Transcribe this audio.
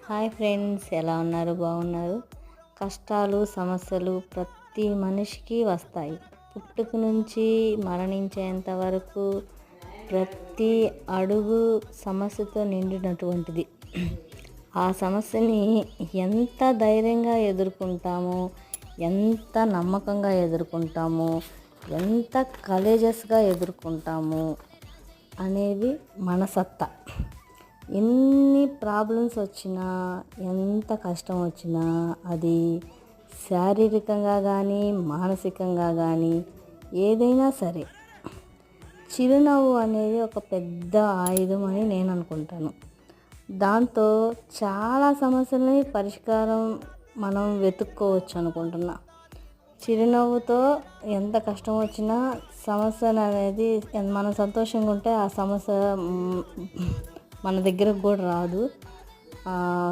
Hi friends, ఎలా ఉన్నారు? బాగున్నారు? కష్టాలు సమస్యలు ప్రతి మనిషికి వస్తాయి. పుట్టుక నుంచి మరణించేంత వరకు ప్రతి అడుగు సమస్యతో నిండినటువంటిది. ఆ సమస్యని ఎంత ధైర్యంగా ఎదుర్కొంటామో, ఎంత నమ్మకంగా ఎదుర్కొంటామో, ఎంత కలేజస్గా ఎదుర్కొంటాము అనేది మన సత్తా. ఎన్ని ప్రాబ్లమ్స్ వచ్చినా, ఎంత కష్టం వచ్చినా, అది శారీరకంగా కానీ మానసికంగా కానీ ఏదైనా సరే, చిరునవ్వు అనేది ఒక పెద్ద ఆయుధం అని నేను అనుకుంటాను. దాంతో చాలా సమస్యలని పరిష్కారం మనం వెతుక్కోవచ్చు అనుకుంటున్నా. చిరునవ్వుతో ఎంత కష్టం వచ్చినా సమస్య అనేది మనం సంతోషంగా ఉంటే ఆ సమస్య మన దగ్గరకు కూడా రాదు.